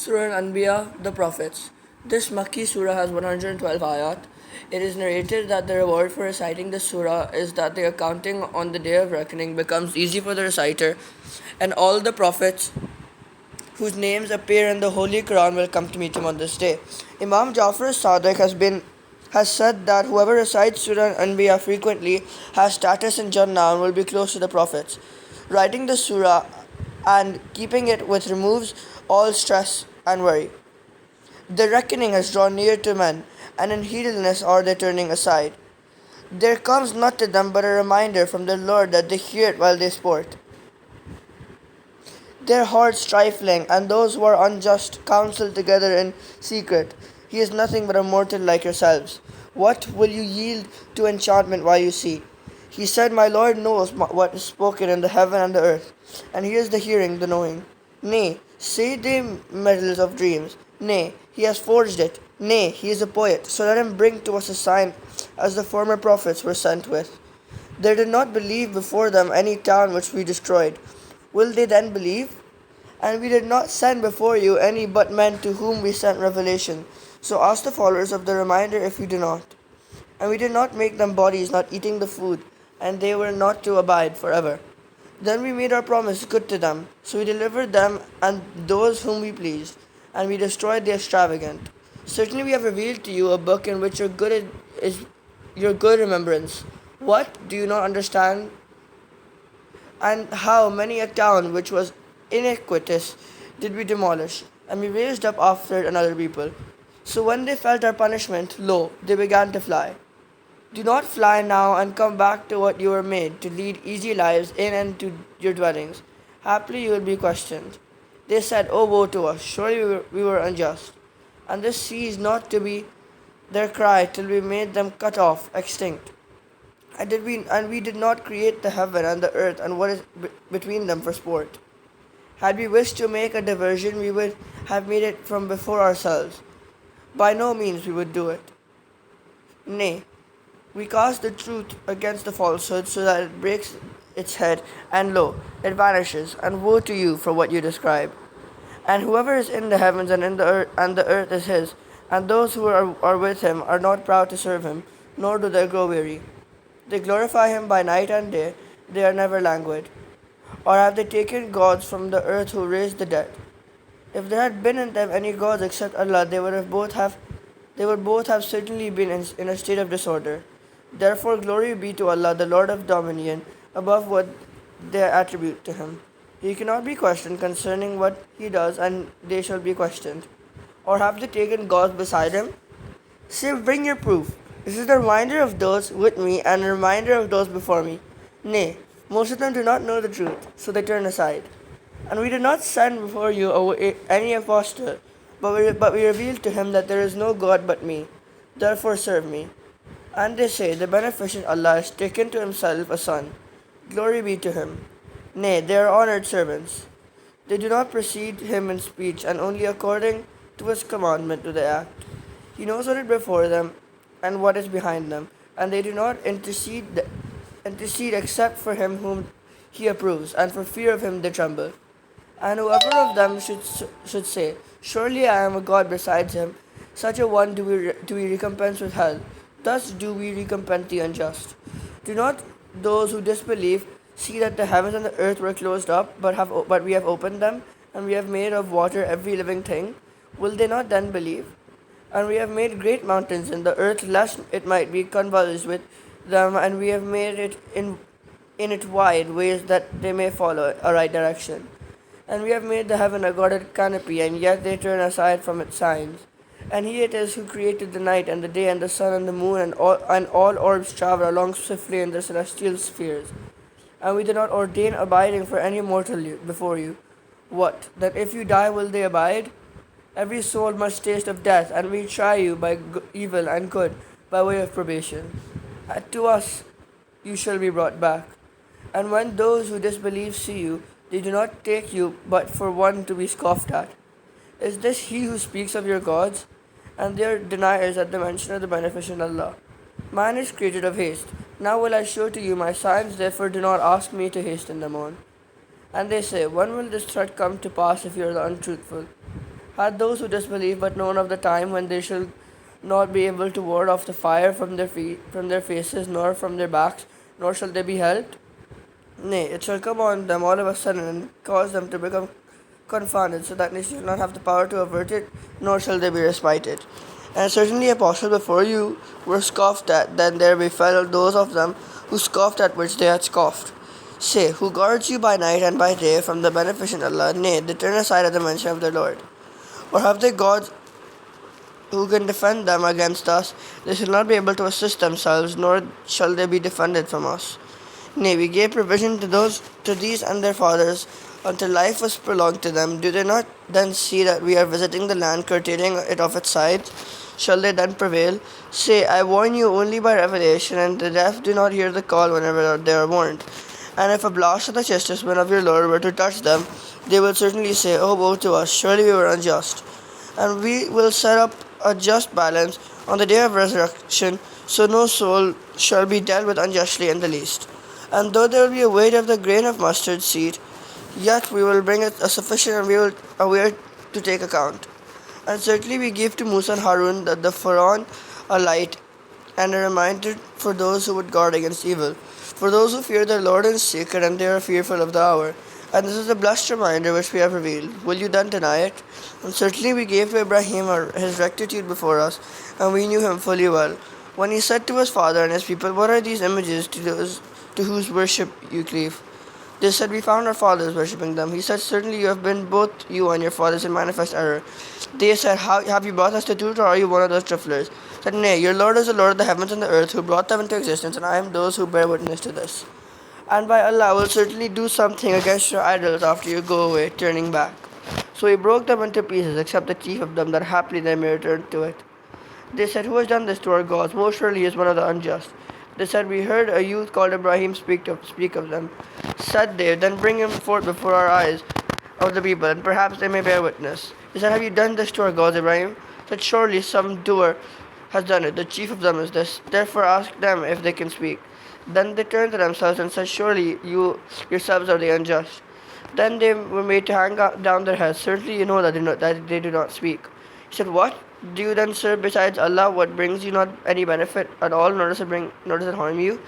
Surah Al-Anbiya, the Prophets. This Makki surah has 112 ayat. It is narrated that the reward for reciting the surah is that the accounting on the day of reckoning becomes easy for the reciter, and all the prophets whose names appear in the Holy Quran will come to meet him on this day. Imam Jafar Sadiq has said that whoever recites Surah Al-Anbiya frequently has status in Jannah and will be close to the prophets. Writing the surah and keeping it with removes all stress and worry. The reckoning has drawn near to men, and in heedlessness are they turning aside. There comes not to them but a reminder from their Lord that they hear it while they sport. Their hearts trifling, and those who are unjust counsel together in secret. He is nothing but a mortal like yourselves. What will you yield to enchantment while you see? He said, My Lord knows what is spoken in the heaven and the earth, and he is the hearing, the knowing. Nay, say they metals of dreams. Nay, he has forged it. Nay, he is a poet. So let him bring to us a sign, as the former prophets were sent with. They did not believe before them any town which we destroyed. Will they then believe? And we did not send before you any but men to whom we sent revelation. So ask the followers of the reminder if you do not. And we did not make them bodies not eating the food, and they were not to abide forever. Then we made our promise good to them, so we delivered them and those whom we pleased, and we destroyed the extravagant. Certainly we have revealed to you a book in which your good is your good remembrance. What do you not understand? And how many a town which was iniquitous did we demolish, and we raised up after it another people. So when they felt our punishment, lo, they began to fly. Do not fly now and come back to what you were made, to lead easy lives in and to your dwellings. Haply you will be questioned. They said, O woe to us, surely we were unjust. And this ceased not to be their cry till we made them cut off, extinct. And we did not create the heaven and the earth and what is between them for sport. Had we wished to make a diversion, we would have made it from before ourselves. By no means we would do it. Nay, we cast the truth against the falsehood so that it breaks its head, and lo, it vanishes, and woe to you for what you describe. And whoever is in the heavens and in the earth is his, and those who are with him are not proud to serve him, nor do they grow weary. They glorify him by night and day, they are never languid. Or have they taken gods from the earth who raised the dead? If there had been in them any gods except Allah, they would both have certainly been in a state of disorder. Therefore glory be to Allah, the Lord of dominion, above what they attribute to him. He cannot be questioned concerning what he does, and they shall be questioned. Or have they taken gods beside him? Say, bring your proof. This is the reminder of those with me and a reminder of those before me. Nay, most of them do not know the truth, so they turn aside. And we did not send before you any apostle, but we revealed to him that there is no God but me. Therefore serve me. And they say, the beneficent Allah has taken to himself a son. Glory be to him. Nay, they are honored servants. They do not precede him in speech, and only according to his commandment do they act. He knows what is before them and what is behind them, and they do not intercede except for him whom he approves, and for fear of him they tremble. And whoever of them should say, Surely I am a God besides him, such a one do we recompense with hell. Thus do we recompense the unjust. Do not those who disbelieve see that the heavens and the earth were closed up, but we have opened them, and we have made of water every living thing? Will they not then believe? And we have made great mountains in the earth, lest it might be convulsed with them, and we have made it in it wide ways that they may follow a right direction. And we have made the heaven a guarded canopy, and yet they turn aside from its signs. And he it is who created the night and the day and the sun and the moon, and all orbs travel along swiftly in the celestial spheres. And we did not ordain abiding for any mortal before you. What? That if you die will they abide? Every soul must taste of death, and we try you by evil and good, by way of probation. And to us you shall be brought back. And when those who disbelieve see you, they do not take you but for one to be scoffed at. Is this he who speaks of your gods? And they are deniers at the mention of the beneficent Allah. Man is created of haste. Now will I show to you my signs, therefore do not ask me to hasten them on. And they say, when will this threat come to pass if you are the untruthful? had those who disbelieve but known of the time when they shall not be able to ward off the fire from their feet, from their faces, nor from their backs, nor shall they be helped? Nay, it shall come on them all of a sudden and cause them to become confounded, so that they shall not have the power to avert it, nor shall they be respited. And certainly apostles before you were scoffed at, then there befell those of them who scoffed at which they had scoffed. Say, who guards you by night and by day from the beneficent Allah? Nay, they turn aside at the mention of the Lord. Or have they gods who can defend them against us? They shall not be able to assist themselves, nor shall they be defended from us. Nay, we gave provision to these and their fathers until life was prolonged to them. Do they not then see that we are visiting the land, curtailing it of its sides? Shall they then prevail? Say, I warn you only by revelation, and the deaf do not hear the call whenever they are warned. And if a blast of the chastisement of your Lord were to touch them, they will certainly say, oh, woe to us, surely we were unjust. And we will set up a just balance on the day of resurrection, so no soul shall be dealt with unjustly in the least. And though there will be a weight of the grain of mustard seed, yet we will bring it a sufficient and we will aware to take account. And certainly we gave to Musa and Harun the Quran a light and a reminder for those who would guard against evil, for those who fear their Lord in secret and they are fearful of the hour. And this is a blessed reminder which we have revealed. Will you then deny it? And certainly we gave to Ibrahim his rectitude before us, and we knew him fully well. When he said to his father and his people, what are these images to those to whose worship you cleave? They said, we found our fathers worshipping them. He said, certainly you have been both you and your fathers in manifest error. They said, how have you brought us to truth, or are you one of those trufflers? Said, nay, your Lord is the Lord of the heavens and the earth, who brought them into existence, and I am those who bear witness to this. And by Allah, I will certainly do something against your idols after you go away, turning back. So he broke them into pieces, except the chief of them, that happily they may return to it. They said, who has done this to our gods? Most surely he is one of the unjust. They said, we heard a youth called Ibrahim speak of them. Said they, then bring him forth before our eyes of the people, and perhaps they may bear witness. He said, have you done this to our gods, Ibrahim? Said, surely some doer has done it. The chief of them is this. Therefore ask them if they can speak. Then they turned to themselves and said, surely you yourselves are the unjust. Then they were made to hang down their heads. Certainly you know that they do not speak. He said, what? Do you then serve besides Allah what brings you not any benefit at all, nor does it harm you?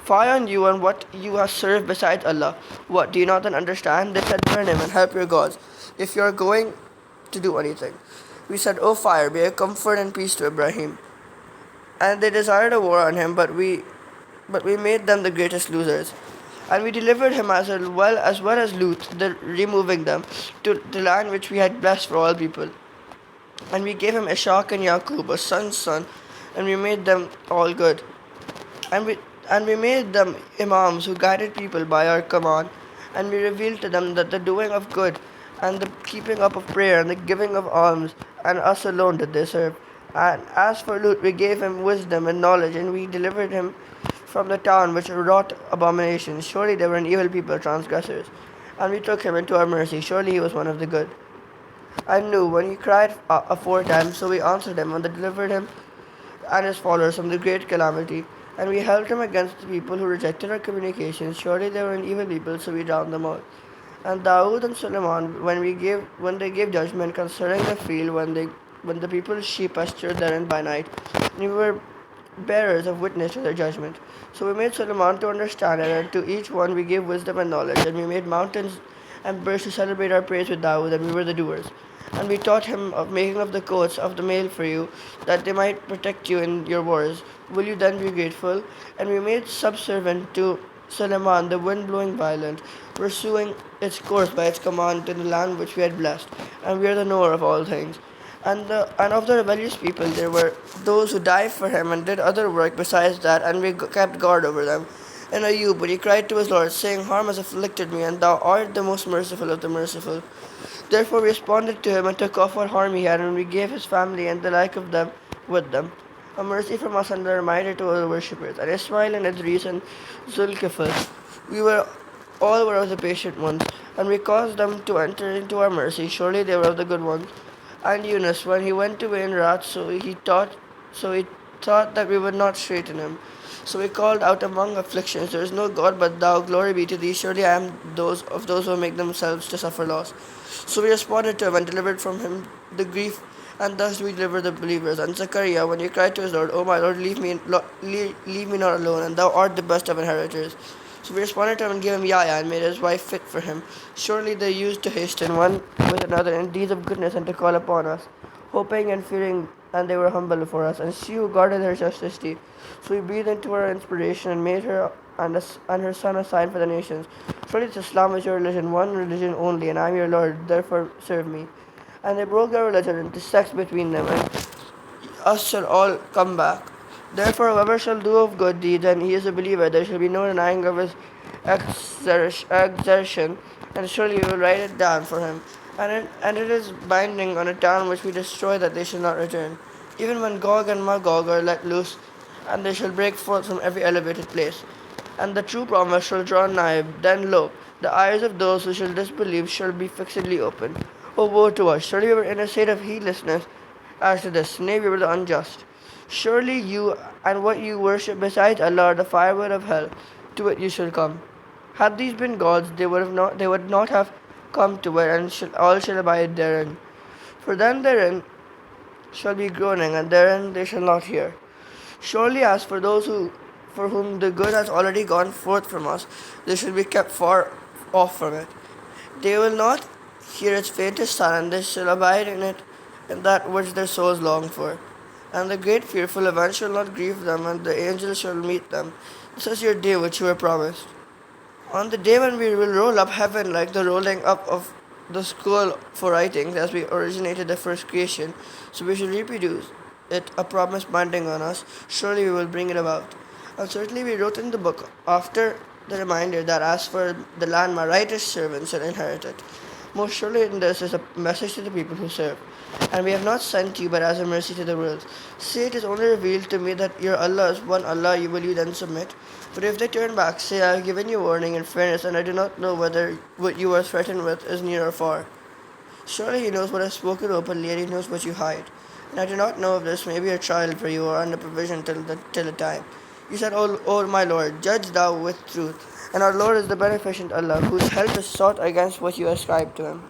Fie on you and what you have served besides Allah. What, do you not then understand? They said, burn him and help your gods, if you are going to do anything. We said, O fire, be a comfort and peace to Ibrahim. And they desired a war on him, but we made them the greatest losers. And we delivered him as well as Lut, removing them to the land which we had blessed for all people. And we gave him Ishaq and Yaqub, a son's son, and we made them all good. And we made them imams who guided people by our command, and we revealed to them that the doing of good and the keeping up of prayer and the giving of alms, and us alone did they serve. And as for Lut, we gave him wisdom and knowledge, and we delivered him from the town which wrought abominations. Surely they were an evil people, transgressors. And we took him into our mercy. Surely he was one of the good. I knew when he cried aforetime, so we answered him, and delivered him and his followers from the great calamity. And we helped him against the people who rejected our communications. Surely they were an evil people, so we drowned them all. And Dawood and Solomon, when they gave judgment concerning the field, when the people's sheep pastured therein by night, we were bearers of witness to their judgment. So we made Solomon to understand it, and to each one we gave wisdom and knowledge. And we made mountains and birds to celebrate our praise with Dawood, and we were the doers. And we taught him of making of the coats of the male for you, that they might protect you in your wars. Will you then be grateful? And we made subservient to Solomon the wind blowing violent, pursuing its course by its command to the land which we had blessed. And we are the knower of all things. And of the rebellious people there were those who died for him and did other work besides that, and we kept guard over them. And Ayub, but he cried to his Lord, saying, harm has afflicted me, and thou art the most merciful of the merciful. Therefore we responded to him and took off what harm he had, and we gave his family and the like of them with them. A mercy from us and a reminder to all the worshippers. And Ismail and Idris and Zulkifl, all were of the patient ones, and we caused them to enter into our mercy. Surely they were of the good ones. And when he went away in wrath, so he thought that we would not straighten him. So we called out among afflictions, there is no God but thou, glory be to thee, surely I am those who make themselves to suffer loss. So we responded to him and delivered from him the grief, and thus do we deliver the believers. And Zechariah, when he cried to his Lord, O my Lord, leave me not alone, and thou art the best of inheritors. So we responded to him and gave him Yahya, and made his wife fit for him. Surely they used to hasten one with another in deeds of goodness, and to call upon us, hoping and fearing, and they were humble before us. And she who guarded her chastity, so we breathed into her inspiration, and made her and her son a sign for the nations. Surely Islam is your religion, one religion only, and I am your Lord, therefore serve me. And they broke their religion into sects between them, and us shall all come back. Therefore, whoever shall do of good deeds, and he is a believer, there shall be no denying of his exertion, and surely we will write it down for him. And it is binding on a town which we destroy, that they shall not return. Even when Gog and Magog are let loose, and they shall break forth from every elevated place. And the true promise shall draw nigh, then lo, the eyes of those who shall disbelieve shall be fixedly opened. O woe to us! Surely we were in a state of heedlessness as to this, nay, we were the unjust. Surely you and what you worship besides Allah are the firewood of hell, to it you shall come. Had these been gods, they would not have come to it, and all shall abide therein. For then therein shall be groaning, and therein they shall not hear. Surely as for those for whom the good has already gone forth from us, they shall be kept far off from it. They will not hear its faintest sound, and they shall abide in it, in that which their souls long for. And the great fearful event shall not grieve them, and the angels shall meet them. This is your day which you were promised. On the day when we will roll up heaven like the rolling up of the scroll for writings, as we originated the first creation, so we shall reproduce it, a promise binding on us, surely we will bring it about. And certainly we wrote in the book after the reminder that as for the land my righteous servants shall inherit it. Most surely in this is a message to the people who serve. And we have not sent you but as a mercy to the world. Say it is only revealed to me that your Allah is one Allah, will you then submit? But if they turn back, say I have given you warning and fairness, and I do not know whether what you are threatened with is near or far. Surely he knows what is spoken openly, and he knows what you hide. And I do not know if this may be a trial for you or under provision till the time. You said, O my Lord, judge thou with truth. And our Lord is the beneficent Allah, whose help is sought against what you ascribe to him.